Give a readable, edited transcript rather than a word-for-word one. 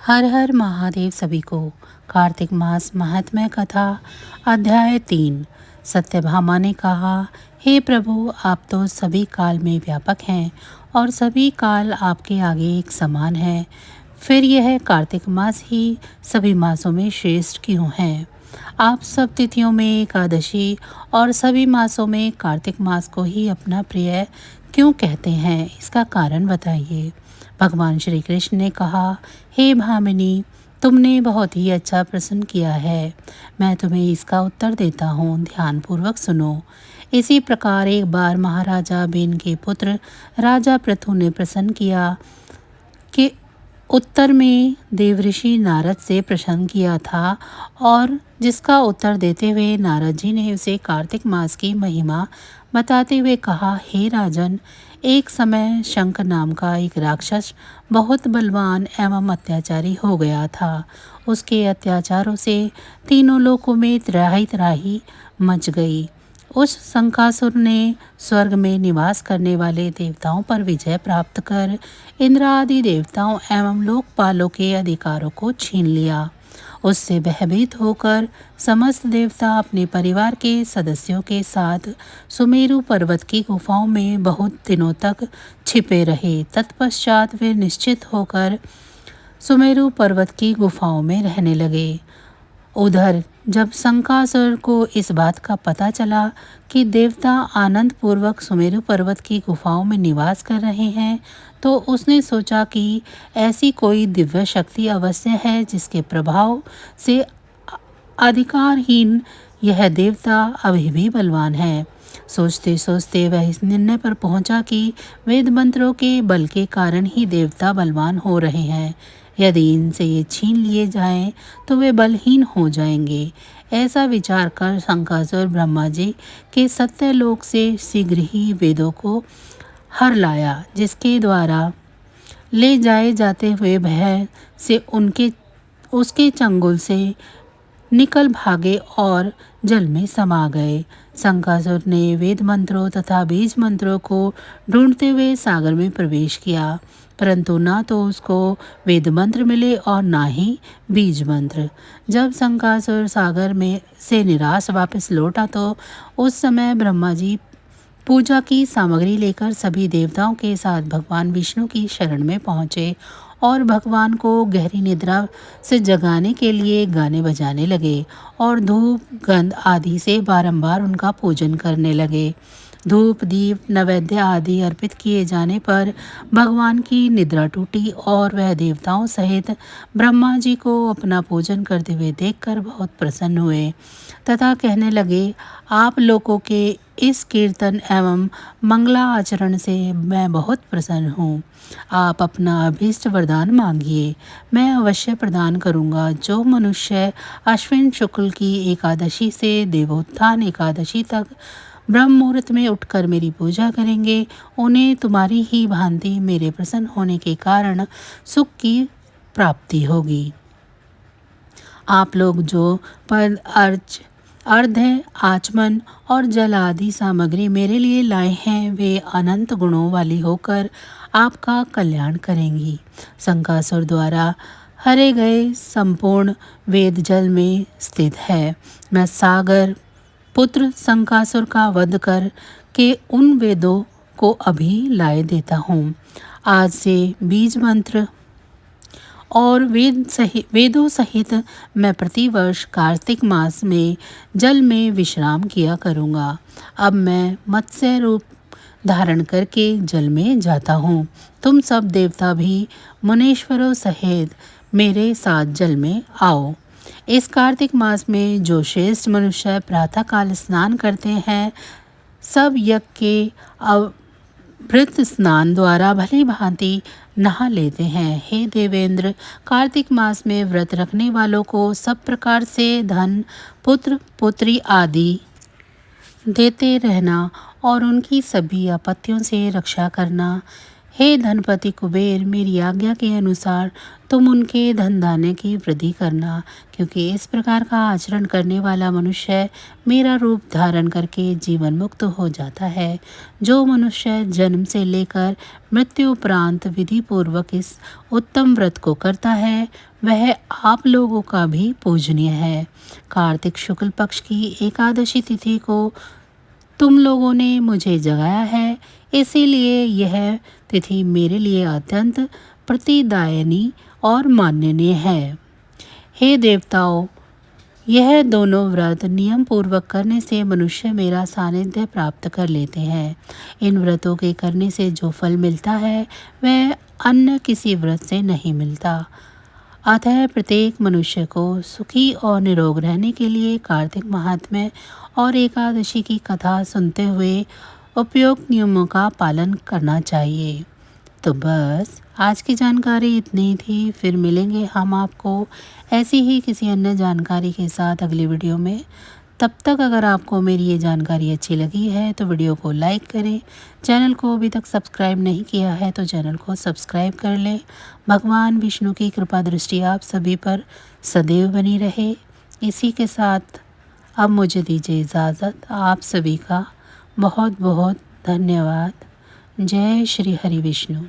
हर हर महादेव सभी को। कार्तिक मास महात्म्य कथा अध्याय 3। सत्यभामा ने कहा, हे प्रभु, आप तो सभी काल में व्यापक हैं और सभी काल आपके आगे एक समान है। फिर यह कार्तिक मास ही सभी मासों में श्रेष्ठ क्यों है? आप सब तिथियों में एकादशी और सभी मासों में कार्तिक मास को ही अपना प्रिय क्यों कहते हैं? इसका कारण बताइए। भगवान श्री कृष्ण ने कहा, हे भामिनी, तुमने बहुत ही अच्छा प्रश्न किया है। मैं तुम्हें इसका उत्तर देता हूँ, ध्यानपूर्वक सुनो। इसी प्रकार एक बार महाराजा बेन के पुत्र राजा पृथु ने प्रश्न किया कि उत्तर में देवऋषि नारद से प्रश्न किया था और जिसका उत्तर देते हुए नारद जी ने उसे कार्तिक मास की महिमा बताते हुए कहा, हे राजन, एक समय शंख नाम का एक राक्षस बहुत बलवान एवं अत्याचारी हो गया था। उसके अत्याचारों से तीनों लोकों में त्राही त्राही मच गई। उस शंखासुर ने स्वर्ग में निवास करने वाले देवताओं पर विजय प्राप्त कर इंद्र आदि देवताओं एवं लोकपालों के अधिकारों को छीन लिया। उससे भयभीत होकर समस्त देवता अपने परिवार के सदस्यों के साथ सुमेरु पर्वत की गुफाओं में बहुत दिनों तक छिपे रहे। तत्पश्चात वे निश्चित होकर सुमेरु पर्वत की गुफाओं में रहने लगे। उधर जब शंखासुर को इस बात का पता चला कि देवता आनंद पूर्वक सुमेरु पर्वत की गुफाओं में निवास कर रहे हैं, तो उसने सोचा कि ऐसी कोई दिव्य शक्ति अवश्य है जिसके प्रभाव से अधिकारहीन यह देवता अभी भी बलवान है। सोचते सोचते वह इस निर्णय पर पहुंचा कि वेद मंत्रों के बल के कारण ही देवता बलवान हो रहे हैं। यदि इनसे ये छीन लिए जाएं तो वे बलहीन हो जाएंगे। ऐसा विचार कर शंखासुर ब्रह्मा जी के सत्यलोक से शीघ्र ही वेदों को हर लाया, जिसके द्वारा ले जाए जाते हुए भय से उसके चंगुल से निकल भागे और जल में समा गए। शंखासुर ने वेद मंत्रों तथा बीज मंत्रों को ढूंढते हुए सागर में प्रवेश किया, परंतु ना तो उसको वेद मंत्र मिले और ना ही बीज मंत्र। जब शंखासुर सागर में से निराश वापस लौटा तो उस समय ब्रह्मा जी पूजा की सामग्री लेकर सभी देवताओं के साथ भगवान विष्णु की शरण में पहुँचे और भगवान को गहरी निद्रा से जगाने के लिए गाने बजाने लगे और धूप गंध आदि से बारंबार उनका पूजन करने लगे। धूप दीप नैवेद्य आदि अर्पित किए जाने पर भगवान की निद्रा टूटी और वह देवताओं सहित ब्रह्मा जी को अपना पूजन करते हुए देखकर बहुत प्रसन्न हुए तथा कहने लगे, आप लोगों के इस कीर्तन एवं मंगला आचरण से मैं बहुत प्रसन्न हूँ। आप अपना अभीष्ट वरदान मांगिए, मैं अवश्य प्रदान करूँगा। जो मनुष्य अश्विन शुक्ल की एकादशी से देवोत्थान एकादशी तक ब्रह्म मुहूर्त में उठकर मेरी पूजा करेंगे, उन्हें तुम्हारी ही भांति मेरे प्रसन्न होने के कारण सुख की प्राप्ति होगी। आप लोग जो पद अर्घ्य आचमन और जल आदि सामग्री मेरे लिए लाए हैं, वे अनंत गुणों वाली होकर आपका कल्याण करेंगी। शंखासुर द्वारा हरे गए संपूर्ण वेद जल में स्थित है। मैं सागर पुत्र शंखासुर का वध कर के उन वेदों को अभी लाए देता हूँ। आज से बीज मंत्र और वेदों सहित मैं प्रतिवर्ष कार्तिक मास में जल में विश्राम किया करूँगा। अब मैं मत्स्य रूप धारण करके जल में जाता हूँ। तुम सब देवता भी मुनीश्वरों सहित मेरे साथ जल में आओ। इस कार्तिक मास में जो श्रेष्ठ मनुष्य प्रातःकाल स्नान करते हैं, सब यज्ञ के अवृत स्नान द्वारा भली भांति नहा लेते हैं। हे देवेंद्र, कार्तिक मास में व्रत रखने वालों को सब प्रकार से धन पुत्र पुत्री आदि देते रहना और उनकी सभी आपत्तियों से रक्षा करना। हे धनपति कुबेर, मेरी आज्ञा के अनुसार तुम उनके धन धान्य की वृद्धि करना, क्योंकि इस प्रकार का आचरण करने वाला मनुष्य मेरा रूप धारण करके जीवन मुक्त हो जाता है। जो मनुष्य जन्म से लेकर मृत्यु उपरांत विधि पूर्वक इस उत्तम व्रत को करता है, वह आप लोगों का भी पूजनीय है। कार्तिक शुक्ल पक्ष की एकादशी तिथि को तुम लोगों ने मुझे जगाया है, इसीलिए यह तिथि मेरे लिए अत्यंत प्रतिदायनी और माननीय है। हे देवताओं, यह दोनों व्रत नियम पूर्वक करने से मनुष्य मेरा सानिध्य प्राप्त कर लेते हैं। इन व्रतों के करने से जो फल मिलता है वह अन्य किसी व्रत से नहीं मिलता। अतः प्रत्येक मनुष्य को सुखी और निरोग रहने के लिए कार्तिक महात्म्य और एकादशी की कथा सुनते हुए उपयुक्त नियमों का पालन करना चाहिए। तो बस आज की जानकारी इतनी ही थी। फिर मिलेंगे हम आपको ऐसी ही किसी अन्य जानकारी के साथ अगली वीडियो में। तब तक अगर आपको मेरी ये जानकारी अच्छी लगी है तो वीडियो को लाइक करें। चैनल को अभी तक सब्सक्राइब नहीं किया है तो चैनल को सब्सक्राइब कर लें। भगवान विष्णु की कृपा दृष्टि आप सभी पर सदैव बनी रहे। इसी के साथ अब मुझे दीजिए इजाज़त। आप सभी का बहुत बहुत धन्यवाद। जय श्री हरि विष्णु।